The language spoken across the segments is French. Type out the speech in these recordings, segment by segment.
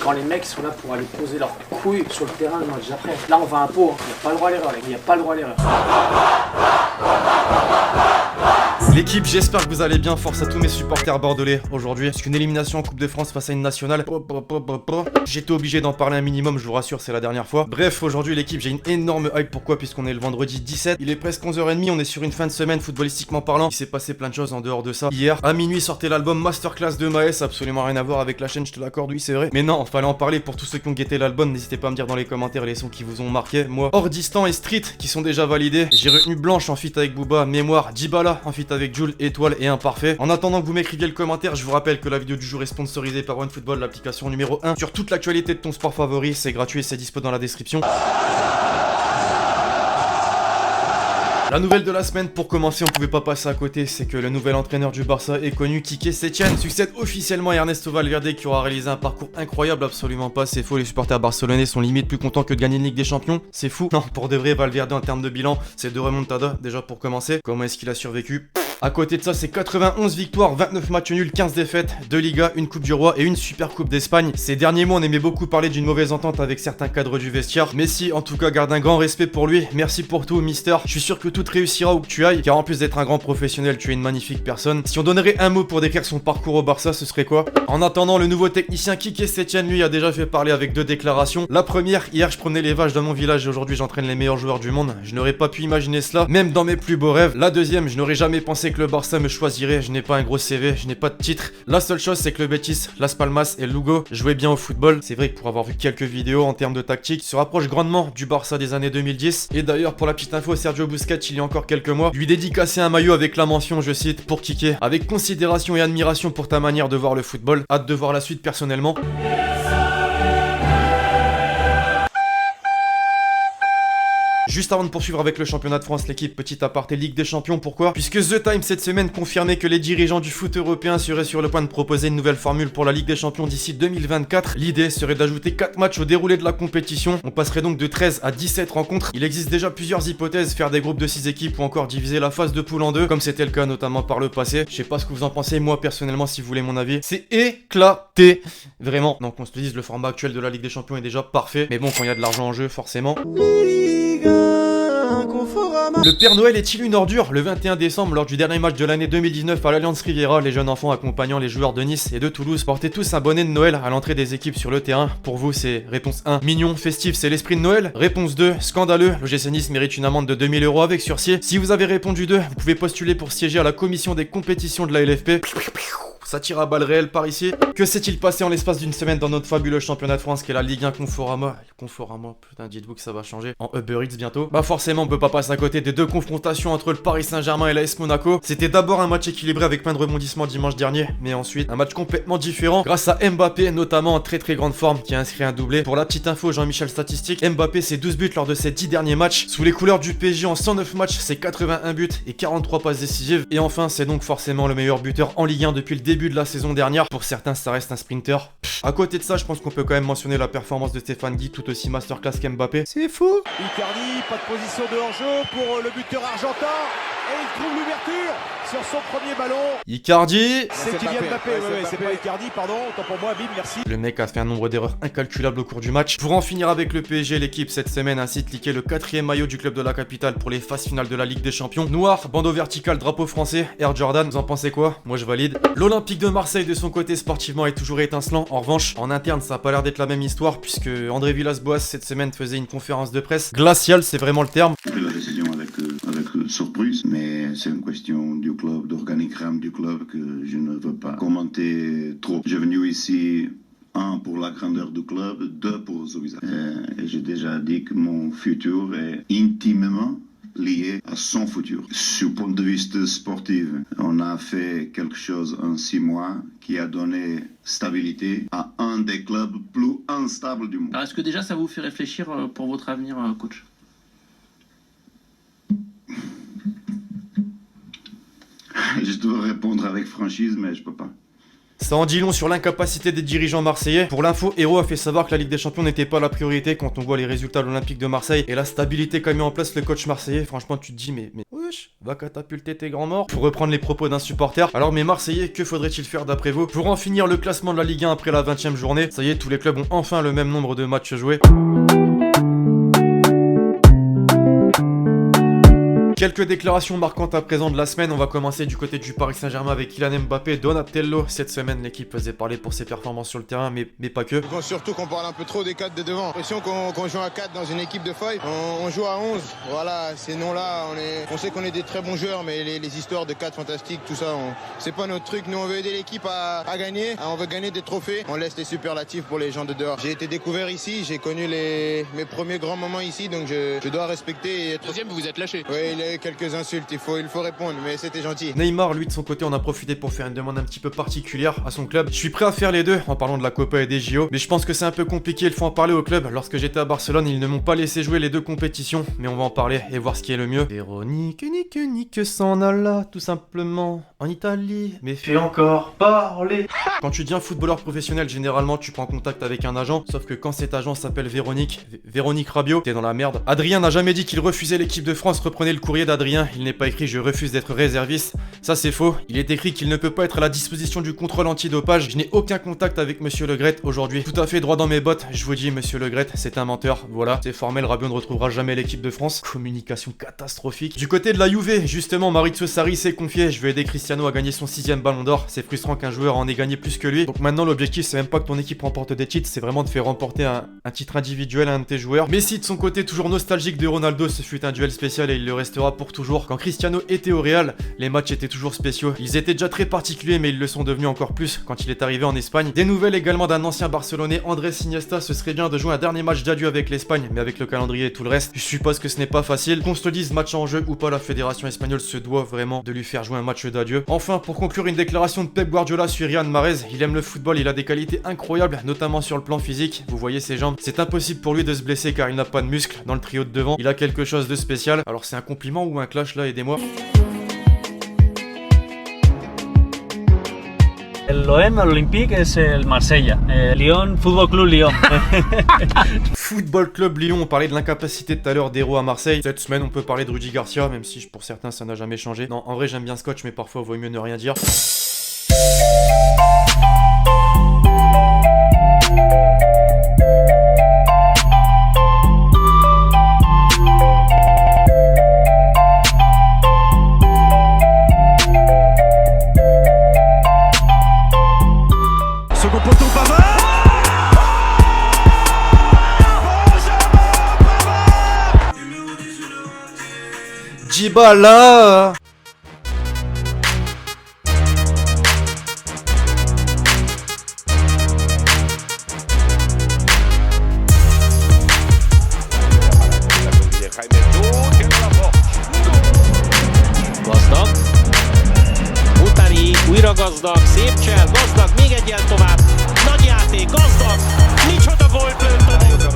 quand les mecs sont là pour aller poser leurs couilles sur le terrain le match d'après. Là, on va un pot, il n'y a pas le droit à l'erreur, il n'y a pas le droit à l'erreur. L'équipe, j'espère que vous allez bien, force à tous mes supporters bordelais aujourd'hui. C'est une élimination en Coupe de France face à une nationale. J'étais obligé d'en parler un minimum, je vous rassure, c'est la dernière fois. Bref, aujourd'hui l'équipe, j'ai une énorme hype. Pourquoi? Puisqu'on est le vendredi 17. Il est presque 11h30, on est sur une fin de semaine footballistiquement parlant. Il s'est passé plein de choses en dehors de ça. Hier, à minuit, sortait l'album Masterclass de Maes, absolument rien à voir avec la chaîne, je te l'accorde, oui c'est vrai. Mais non, fallait en parler pour tous ceux qui ont guetté l'album. N'hésitez pas à me dire dans les commentaires les sons qui vous ont marqué. Moi, Ordistan et Street qui sont déjà validés. J'ai retenu Blanche en feat avec Booba, Mémoire, Djibala en feat avec Jules, Étoile et Imparfait. En attendant que vous m'écriviez le commentaire, je vous rappelle que la vidéo du jour est sponsorisée par OneFootball, l'application numéro 1 sur toute l'actualité de ton sport favori. C'est gratuit et c'est dispo dans la description. La nouvelle de la semaine, pour commencer, on pouvait pas passer à côté, c'est que le nouvel entraîneur du Barça est connu, Quique Setién, succède officiellement à Ernesto Valverde qui aura réalisé un parcours incroyable, absolument pas, c'est faux, les supporters barcelonais sont limite plus contents que de gagner une Ligue des Champions, c'est fou. Non, pour de vrai, Valverde en termes de bilan, c'est 2 remontadas, déjà pour commencer. Comment est-ce qu'il a survécu? À côté de ça, c'est 91 victoires, 29 matchs nuls, 15 défaites, 2 Ligas, une Coupe du Roi et une Super Coupe d'Espagne. Ces derniers mois, on aimait beaucoup parler d'une mauvaise entente avec certains cadres du vestiaire. Messi, en tout cas, garde un grand respect pour lui. Merci pour tout, Mister. Je suis sûr que tout réussira où que tu ailles, car en plus d'être un grand professionnel, tu es une magnifique personne. Si on donnerait un mot pour décrire son parcours au Barça, ce serait quoi? En attendant, le nouveau technicien Quique Setién, lui, a déjà fait parler avec 2 déclarations. La première, hier, je promenais les vaches dans mon village et aujourd'hui, j'entraîne les meilleurs joueurs du monde. Je n'aurais pas pu imaginer cela, même dans mes plus beaux rêves. La deuxième, je n'aurais jamais pensé que le Barça me choisirait. Je n'ai pas un gros CV, je n'ai pas de titre. La seule chose, c'est que le Betis, Las Palmas et Lugo jouaient bien au football. C'est vrai que pour avoir vu quelques vidéos en termes de tactique, se rapproche grandement du Barça des années 2010. Et d'ailleurs, pour la petite info, Sergio Busquets, il y a encore quelques mois, lui dédicaçait un maillot avec la mention, je cite, pour Quique, avec considération et admiration pour ta manière de voir le football. Hâte de voir la suite personnellement. Juste avant de poursuivre avec le championnat de France, l'équipe, petit aparté Ligue des Champions, pourquoi? Puisque The Times cette semaine confirmait que les dirigeants du foot européen seraient sur le point de proposer une nouvelle formule pour la Ligue des Champions d'ici 2024. L'idée serait d'ajouter 4 matchs au déroulé de la compétition. On passerait donc de 13 à 17 rencontres. Il existe déjà plusieurs hypothèses, faire des groupes de 6 équipes ou encore diviser la phase de poule en 2, comme c'était le cas notamment par le passé. Je sais pas ce que vous en pensez, moi personnellement, si vous voulez mon avis, c'est éclaté. Vraiment. Donc on se le dise, le format actuel de la Ligue des Champions est déjà parfait. Mais bon, quand il y a de l'argent en jeu, forcément. Le Père Noël est-il une ordure? Le 21 décembre, lors du dernier match de l'année 2019 à l'Allianz Riviera, les jeunes enfants accompagnant les joueurs de Nice et de Toulouse portaient tous un bonnet de Noël à l'entrée des équipes sur le terrain. Pour vous, c'est réponse 1, mignon, festif, c'est l'esprit de Noël. Réponse 2, scandaleux, l'OGC Nice mérite une amende de 2000 € avec sursis. Si vous avez répondu 2, vous pouvez postuler pour siéger à la commission des compétitions de la LFP. Ça tire à balles réelles par ici. Que s'est-il passé en l'espace d'une semaine dans notre fabuleux championnat de France qui est la Ligue 1 Conforama? Conforama, putain, dites-vous que ça va changer en Uber Eats bientôt. Bah forcément, on peut pas passer à côté des 2 confrontations entre le Paris Saint-Germain et l'AS Monaco. C'était d'abord un match équilibré avec plein de rebondissements dimanche dernier, mais ensuite un match complètement différent grâce à Mbappé, notamment en très grande forme, qui a inscrit un doublé. Pour la petite info, Jean-Michel statistique, Mbappé c'est 12 buts lors de ses 10 derniers matchs. Sous les couleurs du PSG en 109 matchs, c'est 81 buts et 43 passes décisives. Et enfin, c'est donc forcément le meilleur buteur en Ligue 1 depuis le début de la saison dernière. Pour certains, ça reste un sprinter. À côté de ça, je pense qu'on peut quand même mentionner la performance de Stéphane Guy, tout aussi masterclass qu'Mbappé. C'est fou. Icardi, pas de position de hors-jeu pour le buteur argentin. Et il trouve l'ouverture sur son premier ballon. Icardi. C'est Kylian Mbappé, c'est pas Icardi, pardon, autant pour moi, bim, merci. Le mec a fait un nombre d'erreurs incalculables au cours du match. Pour en finir avec le PSG, l'équipe cette semaine ainsi cliqué le 4e maillot du club de la capitale pour les phases finales de la Ligue des Champions. Noir, bandeau vertical, drapeau français, Air Jordan, vous en pensez quoi? Moi je valide. L'Olympique de Marseille de son côté sportivement est toujours étincelant. En revanche, en interne, ça a pas l'air d'être la même histoire puisque André Villas-Boas cette semaine faisait une conférence de presse glaciale, c'est vraiment le terme. On fait la décision avec surprise, mais c'est une question du club, d'organigramme du club que je ne veux pas commenter trop. J'ai venu ici, 1 pour la grandeur du club, 2 pour son visage. Et j'ai déjà dit que mon futur est intimement lié à son futur. Sur le point de vue sportif, on a fait quelque chose en 6 mois qui a donné stabilité à un des clubs plus instables du monde. Alors est-ce que déjà ça vous fait réfléchir pour votre avenir, coach? Je dois répondre avec franchise, mais je peux pas. Ça en dit long sur l'incapacité des dirigeants marseillais. Pour l'info, Hero a fait savoir que la Ligue des Champions n'était pas la priorité quand on voit les résultats de l'Olympique de Marseille et la stabilité qu'a mis en place le coach marseillais. Franchement, tu te dis, mais wesh, va catapulter tes grands morts. Pour reprendre les propos d'un supporter. Alors, mes Marseillais, que faudrait-il faire d'après vous pour en finir le classement de la Ligue 1 après la 20e journée? Ça y est, tous les clubs ont enfin le même nombre de matchs joués. Quelques déclarations marquantes à présent de la semaine. On va commencer du côté du Paris Saint-Germain avec Kylian Mbappé, Donatello. Cette semaine, l'équipe faisait parler pour ses performances sur le terrain, mais pas que. Surtout qu'on parle un peu trop des 4 de devant. J'ai l'impression qu'on joue à 4 dans une équipe de feuilles. On joue à 11. Voilà, ces noms-là, on sait qu'on est des très bons joueurs, mais les histoires de 4 fantastiques, tout ça, c'est pas notre truc. Nous, on veut aider l'équipe à gagner. On veut gagner des trophées. On laisse les superlatifs pour les gens de dehors. J'ai été découvert ici. J'ai connu mes premiers grands moments ici, donc je dois respecter et être... Deuxième, vous vous êtes lâché. Oui, il y a eu quelques insultes, il faut répondre, mais c'était gentil. Neymar, lui de son côté, en a profité pour faire une demande un petit peu particulière à son club. Je suis prêt à faire les deux en parlant de la Copa et des JO, mais je pense que c'est un peu compliqué, il faut en parler au club. Lorsque j'étais à Barcelone, ils ne m'ont pas laissé jouer les deux compétitions, mais on va en parler et voir ce qui est le mieux. Véronique, nique, s'en alla, tout simplement, en Italie, mais fait encore parler. Quand tu deviens footballeur professionnel, généralement, tu prends contact avec un agent, sauf que quand cet agent s'appelle Véronique Rabiot, t'es dans la merde. Adrien n'a jamais dit qu'il refusait l'équipe de France, reprenez le courrier d'Adrien. Il n'est pas écrit je refuse d'être réserviste, ça c'est faux. Il est écrit qu'il ne peut pas être à la disposition du contrôle antidopage. Je n'ai aucun contact avec Monsieur Le Gret aujourd'hui. Tout à fait droit dans mes bottes, je vous dis Monsieur Le Gret, c'est un menteur. Voilà, c'est formel, Rabiot ne retrouvera jamais l'équipe de France. Communication catastrophique. Du côté de la Juve, justement, Maurizio Sarri s'est confié. Je veux aider Cristiano à gagner son 6ème ballon d'or. C'est frustrant qu'un joueur en ait gagné plus que lui. Donc maintenant l'objectif c'est même pas que ton équipe remporte des titres, c'est vraiment de faire remporter un titre individuel à un de tes joueurs. Messi de son côté, toujours nostalgique de Ronaldo, ce fut un duel spécial et il le restera pour toujours. Quand Cristiano était au Real, les matchs étaient toujours spéciaux. Ils étaient déjà très particuliers, mais ils le sont devenus encore plus quand il est arrivé en Espagne. Des nouvelles également d'un ancien Barcelonais, Andrés Iniesta. Ce serait bien de jouer un dernier match d'adieu avec l'Espagne, mais avec le calendrier et tout le reste, je suppose que ce n'est pas facile. Qu'on se le dise, match en jeu ou pas, la fédération espagnole se doit vraiment de lui faire jouer un match d'adieu. Enfin, pour conclure, une déclaration de Pep Guardiola sur Riyad Mahrez. Il aime le football, il a des qualités incroyables, notamment sur le plan physique. Vous voyez ses jambes, c'est impossible pour lui de se blesser car il n'a pas de muscles. Dans le trio de devant, il a quelque chose de spécial. Alors c'est un compliment ou un clash là, aidez-moi. L'OM Olympique, c'est le Marsella. Lyon, Football Club Lyon. Football Club Lyon, on parlait de l'incapacité tout à l'heure d'Héro à Marseille. Cette semaine, on peut parler de Rudy Garcia, même si pour certains, ça n'a jamais changé. Non, en vrai, j'aime bien Scotch, mais parfois, il vaut mieux ne rien dire. Second poteau, Pavard. Djibala. Gazdag. Utáni, újra gazdag, szép csel, gazdag, még egyel tovább. Nagy játék, gazdag, micsoda gólt lőtt a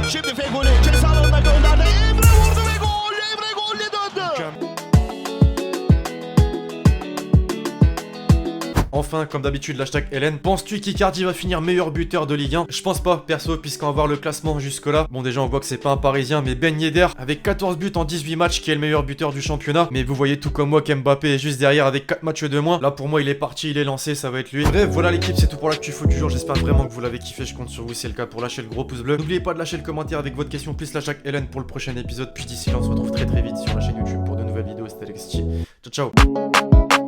Şimdi Fegoli ceza alanına gönderdi. Emre vurdu ve gol. Emre golle döndü. Enfin, comme d'habitude, l'hashtag Hélène. Penses-tu qu'Icardi va finir meilleur buteur de Ligue 1? Je pense pas, perso, puisqu'on va voir le classement jusque-là. Bon, déjà, on voit que c'est pas un Parisien, mais Ben Yedder, avec 14 buts en 18 matchs, qui est le meilleur buteur du championnat. Mais vous voyez tout comme moi qu'Mbappé est juste derrière avec 4 matchs de moins. Là, pour moi, il est parti, il est lancé, ça va être lui. Bref, voilà l'équipe, c'est tout pour l'actu foot du jour. J'espère vraiment que vous l'avez kiffé, je compte sur vous, c'est le cas pour lâcher le gros pouce bleu. N'oubliez pas de lâcher le commentaire avec votre question, plus l'hashtag Hélène pour le prochain épisode. Puis d'ici là, on se retrouve très vite sur la chaîne YouTube pour de nouvelles vidéos. C'était Alexis. Ciao, ciao.